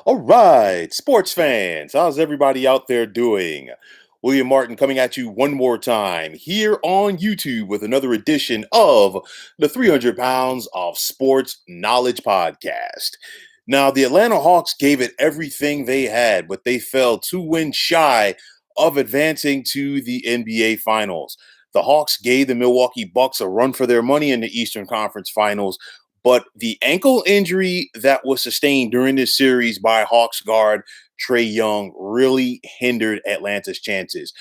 All right, sports fans, how's everybody out there doing? William Martin coming at you one more time here on YouTube with another edition of the 300 Pounds of Sports Knowledge Podcast. Now, the Atlanta Hawks gave it everything they had, but they fell 2 wins shy of advancing to the NBA Finals. The Hawks gave the Milwaukee Bucks a run for their money in the Eastern Conference Finals, but the ankle injury that was sustained during this series by Hawks guard Trae Young really hindered Atlanta's chances.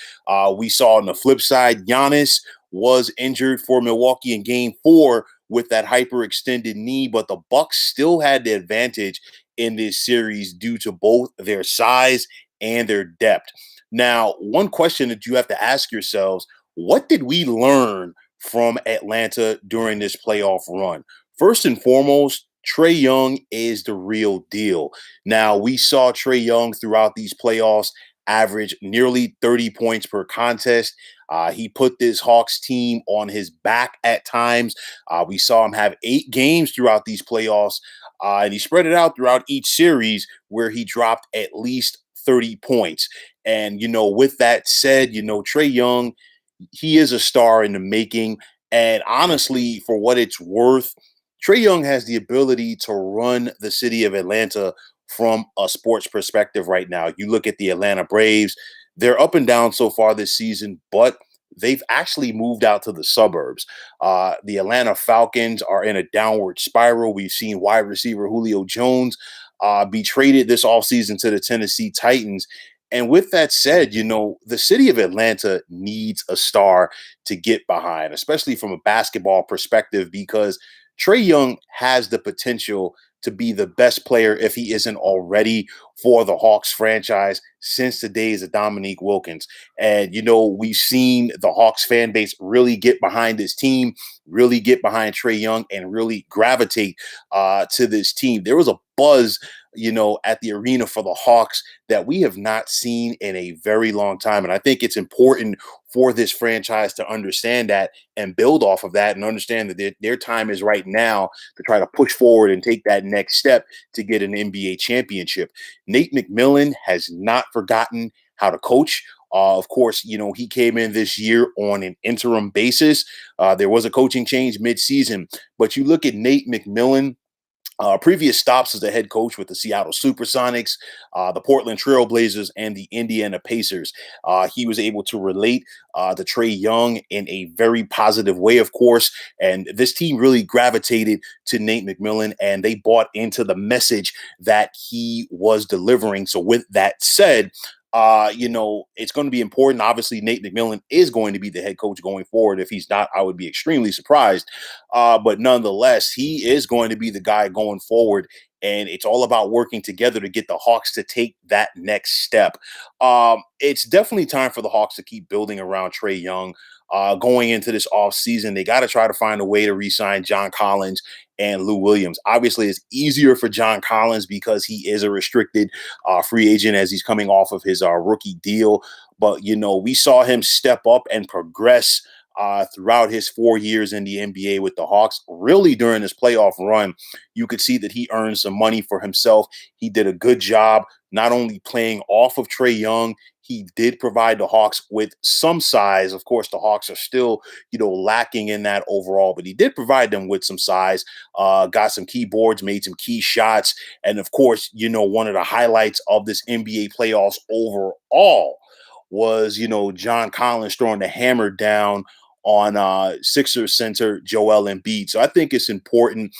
We saw on the flip side, Giannis was injured for Milwaukee in game 4 with that hyperextended knee, but the Bucks still had the advantage in this series due to both their size and their depth. Now, one question that you have to ask yourselves, what did we learn from Atlanta during this playoff run? First and foremost, Trae Young is the real deal. Now, we saw Trae Young throughout these playoffs average nearly 30 points per contest. He put this Hawks team on his back at times. We saw him have 8 games throughout these playoffs, and he spread it out throughout each series where he dropped at least 30 points. And, with that said, Trae Young, he is a star in the making. And honestly, for what it's worth, Trae Young has the ability to run the city of Atlanta from a sports perspective right now. You look at the Atlanta Braves, they're up and down so far this season, but they've actually moved out to the suburbs. The Atlanta Falcons are in a downward spiral. We've seen wide receiver Julio Jones be traded this offseason to the Tennessee Titans. And with that said, the city of Atlanta needs a star to get behind, especially from a basketball perspective, because Trae Young has the potential to be the best player, if he isn't already, for the Hawks franchise since the days of Dominique Wilkins. And, we've seen the Hawks fan base really get behind this team, really get behind Trae Young, and really gravitate to this team. There was a buzz, at the arena for the Hawks that we have not seen in a very long time. And I think it's important for this franchise to understand that and build off of that and understand that their time is right now to try to push forward and take that next step to get an NBA championship. Nate McMillan has not forgotten how to coach. Of course, he came in this year on an interim basis. There was a coaching change midseason, but you look at Nate McMillan, previous stops as a head coach with the Seattle Supersonics, the Portland Trailblazers, and the Indiana Pacers. He was able to relate to Trae Young in a very positive way, of course. And this team really gravitated to Nate McMillan, and they bought into the message that he was delivering. So, with that said, it's going to be important. Obviously, Nate McMillan is going to be the head coach going forward. If he's not, I would be extremely surprised. But nonetheless, he is going to be the guy going forward. And it's all about working together to get the Hawks to take that next step. It's definitely time for the Hawks to keep building around Trae Young. Going into this offseason, they got to try to find a way to re-sign John Collins and Lou Williams. Obviously, it's easier for John Collins because he is a restricted free agent as he's coming off of his rookie deal. But, we saw him step up and progress throughout his 4 years in the NBA with the Hawks. Really, during this playoff run, you could see that he earned some money for himself. He did a good job not only playing off of Trae Young, he did provide the Hawks with some size. Of course, the Hawks are still, lacking in that overall, but he did provide them with some size, got some keyboards, made some key shots. And of course, one of the highlights of this NBA playoffs overall was, John Collins throwing the hammer down on Sixers center Joel Embiid. So I think it's important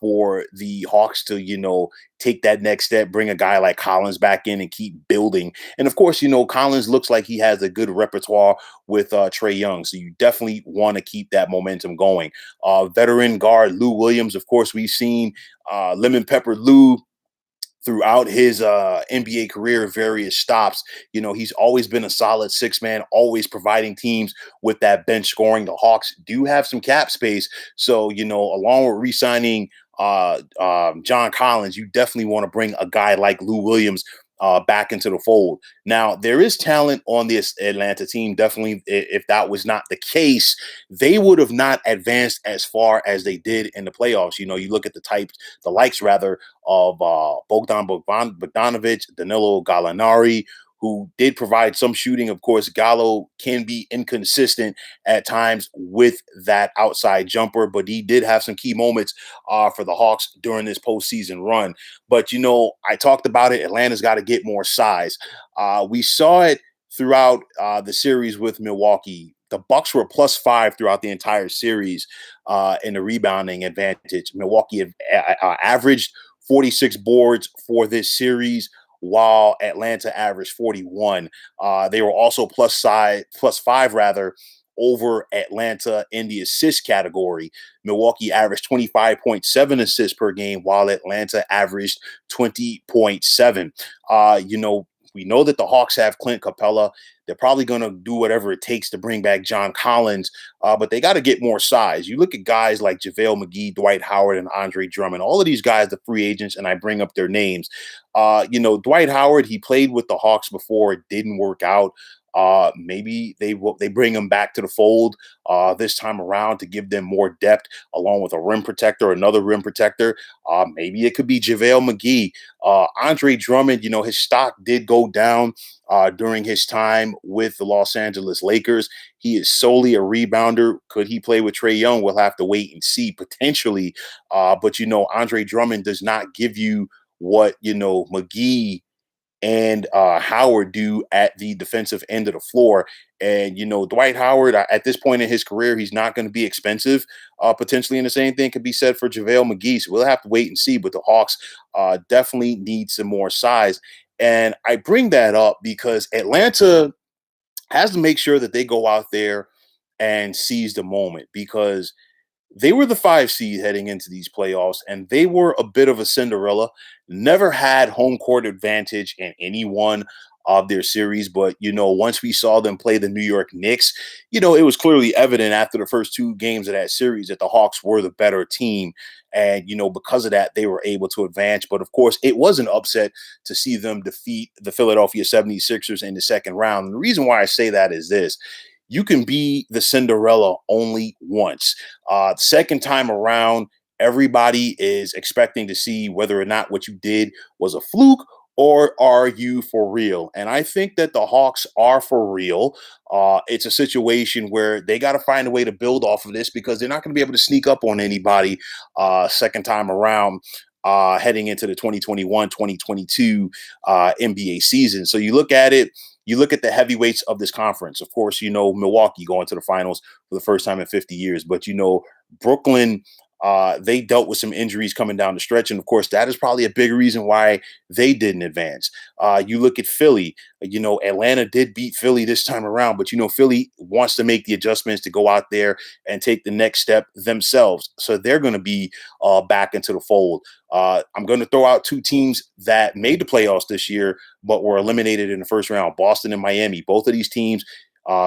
for the Hawks to, take that next step, bring a guy like Collins back in and keep building. And of course, Collins looks like he has a good repertoire with Trae Young. So you definitely want to keep that momentum going. Veteran guard Lou Williams, of course, we've seen Lemon Pepper Lou throughout his NBA career, various stops. He's always been a solid six-man, always providing teams with that bench scoring. The Hawks do have some cap space. So, along with re-signing John Collins, you definitely want to bring a guy like Lou Williams back into the fold. Now, there is talent on this Atlanta team. Definitely, if that was not the case, they would have not advanced as far as they did in the playoffs. You know, you look at the likes rather of Bogdanovich, Danilo Gallinari, who did provide some shooting. Of course, Gallo can be inconsistent at times with that outside jumper, but he did have some key moments for the Hawks during this postseason run. But I talked about it. Atlanta's got to get more size. We saw it throughout the series with Milwaukee. The Bucks were +5 throughout the entire series in the rebounding advantage. Milwaukee averaged 46 boards for this series, while Atlanta averaged 41. They were also +5 rather over Atlanta in the assist category. Milwaukee averaged 25.7 assists per game, while Atlanta averaged 20.7. We know that the Hawks have Clint Capella. They're probably going to do whatever it takes to bring back John Collins, but they got to get more size. You look at guys like JaVale McGee, Dwight Howard, and Andre Drummond. All of these guys, the free agents, and I bring up their names. Dwight Howard, he played with the Hawks before. It didn't work out. Maybe they bring him back to the fold this time around to give them more depth, along with a rim protector, another rim protector. Maybe it could be JaVale McGee. Andre Drummond, his stock did go down during his time with the Los Angeles Lakers. He is solely a rebounder. Could he play with Trae Young? We'll have to wait and see potentially. But Andre Drummond does not give you what McGee and Howard do at the defensive end of the floor. And, Dwight Howard, at this point in his career, he's not going to be expensive, potentially. And the same thing could be said for JaVale McGee. So we'll have to wait and see. But the Hawks definitely need some more size. And I bring that up because Atlanta has to make sure that they go out there and seize the moment, because they were the 5 seed heading into these playoffs, and they were a bit of a Cinderella. Never had home court advantage in any one of their series. But, once we saw them play the New York Knicks, it was clearly evident after the first 2 games of that series that the Hawks were the better team. And, because of that, they were able to advance. But of course, it was an upset to see them defeat the Philadelphia 76ers in the second round. And the reason why I say that is this: you can be the Cinderella only once. Second time around, everybody is expecting to see whether or not what you did was a fluke, or are you for real? And I think that the Hawks are for real. It's a situation where they got to find a way to build off of this, because they're not going to be able to sneak up on anybody second time around. Heading into the 2021-2022 NBA season. So you look at it, you look at the heavyweights of this conference. Of course, Milwaukee going to the finals for the first time in 50 years. But, Brooklyn, they dealt with some injuries coming down the stretch. And of course, that is probably a big reason why they didn't advance. You look at Philly, Atlanta did beat Philly this time around, but, Philly wants to make the adjustments to go out there and take the next step themselves. So they're going to be back into the fold. I'm going to throw out 2 teams that made the playoffs this year, but were eliminated in the first round: Boston and Miami. Both of these teams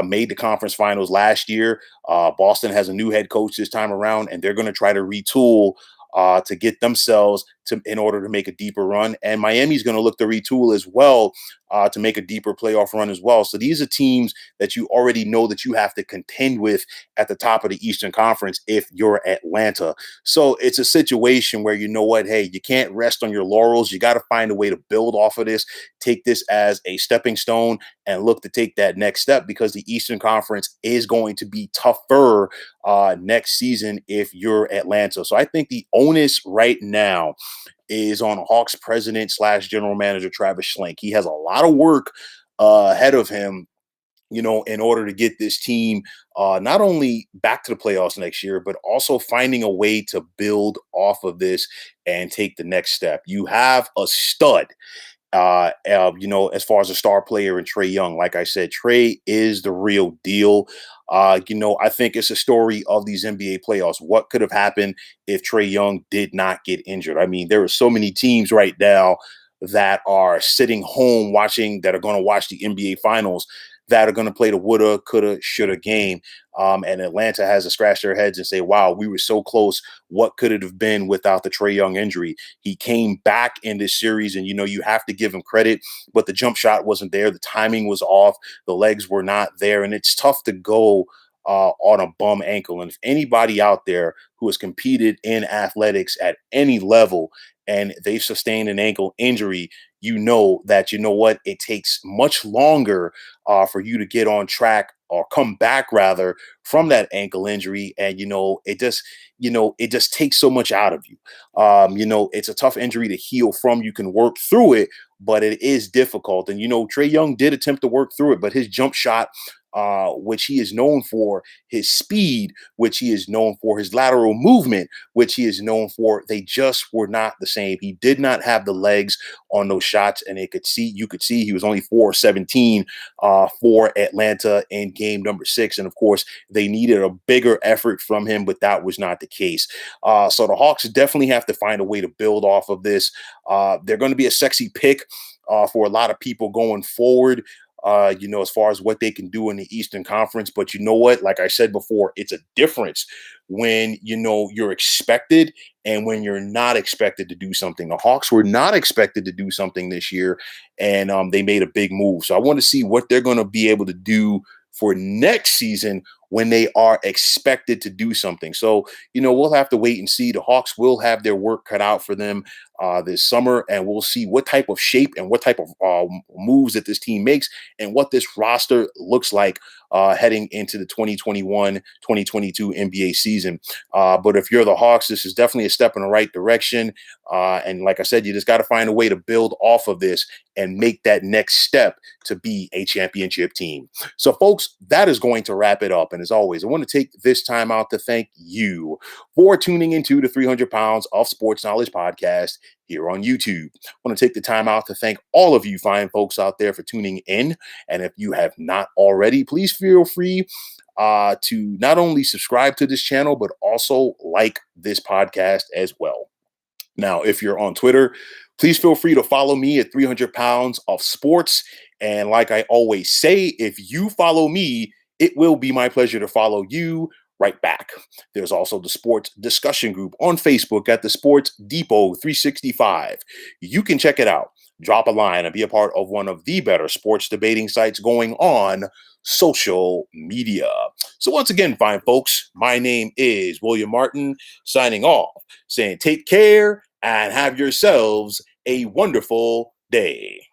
made the conference finals last year. Boston has a new head coach this time around, and they're going to try to retool to get themselves in order to make a deeper run. And Miami's going to look to retool as well to make a deeper playoff run as well. So these are teams that you already know that you have to contend with at the top of the Eastern Conference if you're Atlanta. So it's a situation where, hey, you can't rest on your laurels. You got to find a way to build off of this, take this as a stepping stone, and look to take that next step, because the Eastern Conference is going to be tougher next season if you're Atlanta. So I think the onus right now is on Hawks president / general manager Travis Schlenk. He has a lot of work ahead of him, in order to get this team not only back to the playoffs next year, but also finding a way to build off of this and take the next step. You have a stud as far as a star player in Trae Young. Like I said, Trae is the real deal. I think it's a story of these NBA playoffs. What could have happened if Trae Young did not get injured? I mean, there are so many teams right now that are sitting home watching, that are going to watch the NBA finals, that are going to play the woulda, coulda, shoulda game. And Atlanta has to scratch their heads and say, wow, we were so close. What could it have been without the Trae Young injury? He came back in this series, and you have to give him credit, but the jump shot wasn't there. The timing was off. The legs were not there, and it's tough to go on a bum ankle. And if anybody out there who has competed in athletics at any level and they've sustained an ankle injury, you know that what it takes much longer for you to get on track or come back rather from that ankle injury. And it just takes so much out of you. It's a tough injury to heal from. You can work through it, but it is difficult. And Trae Young did attempt to work through it, but his jump shot, which he is known for, his speed, which he is known for, his lateral movement, which he is known for, they just were not the same. He did not have the legs on those shots, and you could see he was only 4-17 for Atlanta in game number 6. And of course, they needed a bigger effort from him, but that was not the case. So the Hawks definitely have to find a way to build off of this. They're going to be a sexy pick for a lot of people going forward. As far as what they can do in the Eastern Conference. But you know what? Like I said before, it's a difference when, you're expected and when you're not expected to do something. The Hawks were not expected to do something this year, and they made a big move. So I want to see what they're going to be able to do for next season when they are expected to do something. So, we'll have to wait and see. The Hawks will have their work cut out for them this summer, and we'll see what type of shape and what type of moves that this team makes and what this roster looks like heading into the 2021-2022 NBA season. But if you're the Hawks, this is definitely a step in the right direction. And like I said, you just got to find a way to build off of this and make that next step to be a championship team. So, folks, that is going to wrap it up. And as always, I want to take this time out to thank you for tuning into the 300 Pounds of Sports Knowledge podcast here on YouTube. I want to take the time out to thank all of you fine folks out there for tuning in. And if you have not already, please feel free to not only subscribe to this channel, but also like this podcast as well. Now, if you're on Twitter, please feel free to follow me at 300 Pounds of Sports. And like I always say, if you follow me, it will be my pleasure to follow you right back. There's also the sports discussion group on Facebook at the Sports Depot 365. You can check it out, drop a line, and be a part of one of the better sports debating sites going on social media. So once again, fine folks, my name is William Martin, signing off, saying take care and have yourselves a wonderful day.